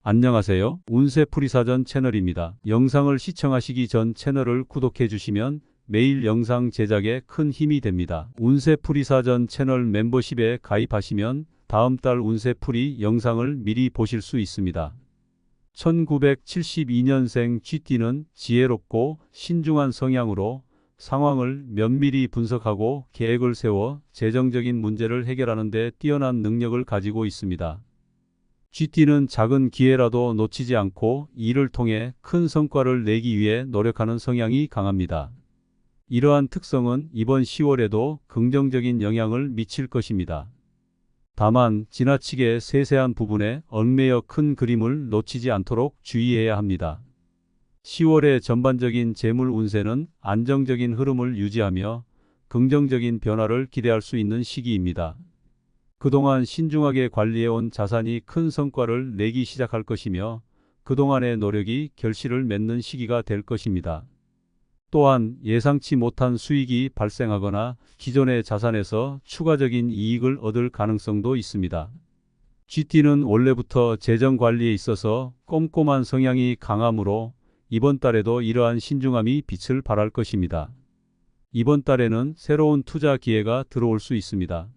안녕하세요. 운세풀이사전 채널입니다. 영상을 시청하시기 전 채널을 구독해 주시면 매일 영상 제작에 큰 힘이 됩니다. 운세풀이사전 채널 멤버십에 가입하시면 다음 달 운세풀이 영상을 미리 보실 수 있습니다. 1972년생 쥐띠는 지혜롭고 신중한 성향으로 상황을 면밀히 분석하고 계획을 세워 재정적인 문제를 해결하는 데 뛰어난 능력을 가지고 있습니다. 쥐띠는 작은 기회라도 놓치지 않고 이를 통해 큰 성과를 내기 위해 노력하는 성향이 강합니다. 이러한 특성은 이번 10월에도 긍정적인 영향을 미칠 것입니다. 다만 지나치게 세세한 부분에 얽매여 큰 그림을 놓치지 않도록 주의해야 합니다. 10월의 전반적인 재물 운세는 안정적인 흐름을 유지하며 긍정적인 변화를 기대할 수 있는 시기입니다. 그동안 신중하게 관리해온 자산이 큰 성과를 내기 시작할 것이며 그동안의 노력이 결실을 맺는 시기가 될 것입니다. 또한 예상치 못한 수익이 발생하거나 기존의 자산에서 추가적인 이익을 얻을 가능성도 있습니다. 쥐띠는 원래부터 재정 관리에 있어서 꼼꼼한 성향이 강하므로 이번 달에도 이러한 신중함이 빛을 발할 것입니다. 이번 달에는 새로운 투자 기회가 들어올 수 있습니다.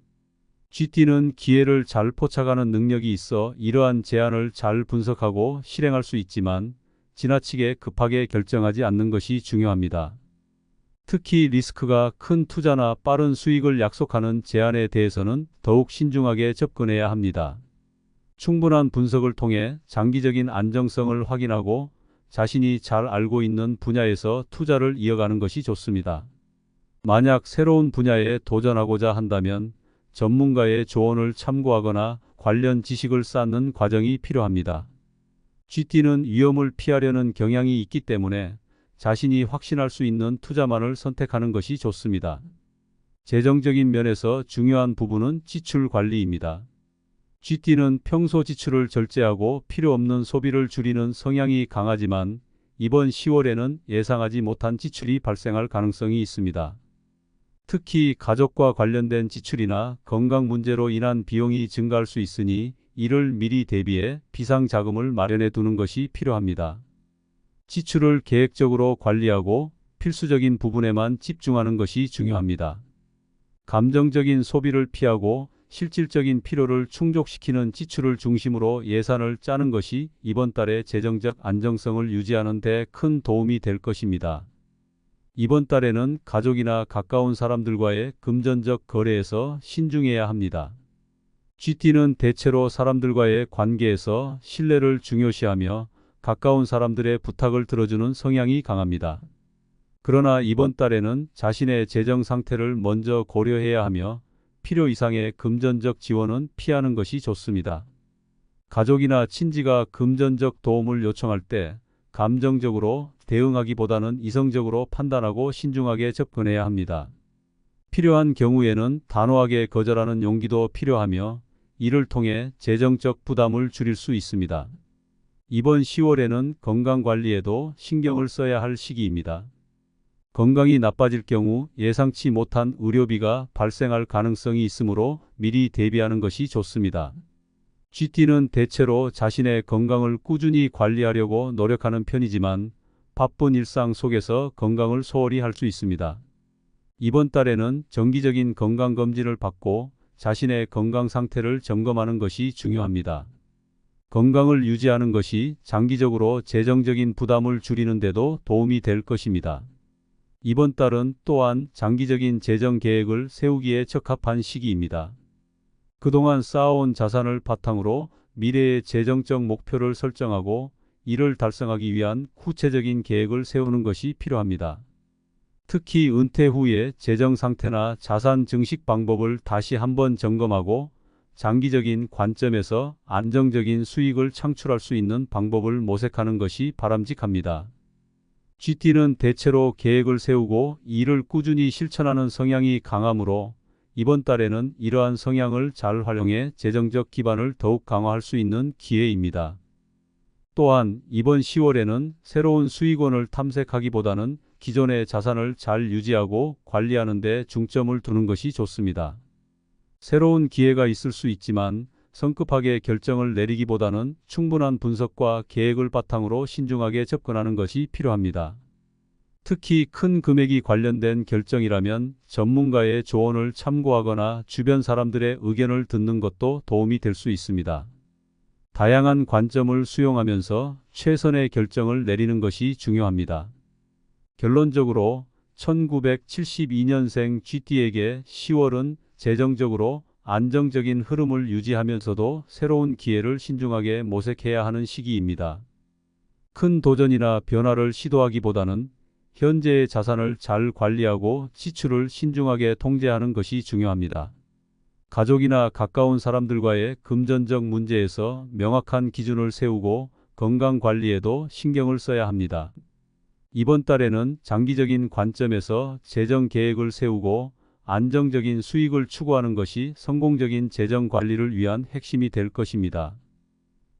쥐띠는 기회를 잘 포착하는 능력이 있어 이러한 제안을 잘 분석하고 실행할 수 있지만 지나치게 급하게 결정하지 않는 것이 중요합니다. 특히 리스크가 큰 투자나 빠른 수익을 약속하는 제안에 대해서는 더욱 신중하게 접근해야 합니다. 충분한 분석을 통해 장기적인 안정성을 확인하고 자신이 잘 알고 있는 분야에서 투자를 이어가는 것이 좋습니다. 만약 새로운 분야에 도전하고자 한다면 전문가의 조언을 참고하거나 관련 지식을 쌓는 과정이 필요합니다. 쥐띠는 위험을 피하려는 경향이 있기 때문에 자신이 확신할 수 있는 투자만을 선택하는 것이 좋습니다. 재정적인 면에서 중요한 부분은 지출 관리입니다. 쥐띠는 평소 지출을 절제하고 필요 없는 소비를 줄이는 성향이 강하지만 이번 10월에는 예상하지 못한 지출이 발생할 가능성이 있습니다. 특히 가족과 관련된 지출이나 건강 문제로 인한 비용이 증가할 수 있으니 이를 미리 대비해 비상자금을 마련해 두는 것이 필요합니다. 지출을 계획적으로 관리하고 필수적인 부분에만 집중하는 것이 중요합니다. 감정적인 소비를 피하고 실질적인 필요를 충족시키는 지출을 중심으로 예산을 짜는 것이 이번 달의 재정적 안정성을 유지하는 데 큰 도움이 될 것입니다. 이번 달에는 가족이나 가까운 사람들과의 금전적 거래에서 신중해야 합니다. 쥐띠는 대체로 사람들과의 관계에서 신뢰를 중요시하며 가까운 사람들의 부탁을 들어주는 성향이 강합니다. 그러나 이번 달에는 자신의 재정 상태를 먼저 고려해야 하며 필요 이상의 금전적 지원은 피하는 것이 좋습니다. 가족이나 친지가 금전적 도움을 요청할 때 감정적으로 대응하기보다는 이성적으로 판단하고 신중하게 접근해야 합니다. 필요한 경우에는 단호하게 거절하는 용기도 필요하며 이를 통해 재정적 부담을 줄일 수 있습니다. 이번 10월에는 건강관리에도 신경을 써야 할 시기입니다. 건강이 나빠질 경우 예상치 못한 의료비가 발생할 가능성이 있으므로 미리 대비하는 것이 좋습니다. 쥐띠는 대체로 자신의 건강을 꾸준히 관리하려고 노력하는 편이지만 바쁜 일상 속에서 건강을 소홀히 할 수 있습니다. 이번 달에는 정기적인 건강검진을 받고 자신의 건강 상태를 점검하는 것이 중요합니다. 건강을 유지하는 것이 장기적으로 재정적인 부담을 줄이는 데도 도움이 될 것입니다. 이번 달은 또한 장기적인 재정 계획을 세우기에 적합한 시기입니다. 그동안 쌓아온 자산을 바탕으로 미래의 재정적 목표를 설정하고 이를 달성하기 위한 구체적인 계획을 세우는 것이 필요합니다. 특히 은퇴 후의 재정 상태나 자산 증식 방법을 다시 한번 점검하고 장기적인 관점에서 안정적인 수익을 창출할 수 있는 방법을 모색하는 것이 바람직합니다. 쥐띠는 대체로 계획을 세우고 이를 꾸준히 실천하는 성향이 강하므로 이번 달에는 이러한 성향을 잘 활용해 재정적 기반을 더욱 강화할 수 있는 기회입니다. 또한 이번 10월에는 새로운 수익원을 탐색하기보다는 기존의 자산을 잘 유지하고 관리하는 데 중점을 두는 것이 좋습니다. 새로운 기회가 있을 수 있지만 성급하게 결정을 내리기보다는 충분한 분석과 계획을 바탕으로 신중하게 접근하는 것이 필요합니다. 특히 큰 금액이 관련된 결정이라면 전문가의 조언을 참고하거나 주변 사람들의 의견을 듣는 것도 도움이 될 수 있습니다. 다양한 관점을 수용하면서 최선의 결정을 내리는 것이 중요합니다. 결론적으로 1972년생 GT에게 10월은 재정적으로 안정적인 흐름을 유지하면서도 새로운 기회를 신중하게 모색해야 하는 시기입니다. 큰 도전이나 변화를 시도하기보다는 현재의 자산을 잘 관리하고 지출을 신중하게 통제하는 것이 중요합니다. 가족이나 가까운 사람들과의 금전적 문제에서 명확한 기준을 세우고 건강 관리에도 신경을 써야 합니다. 이번 달에는 장기적인 관점에서 재정 계획을 세우고 안정적인 수익을 추구하는 것이 성공적인 재정 관리를 위한 핵심이 될 것입니다.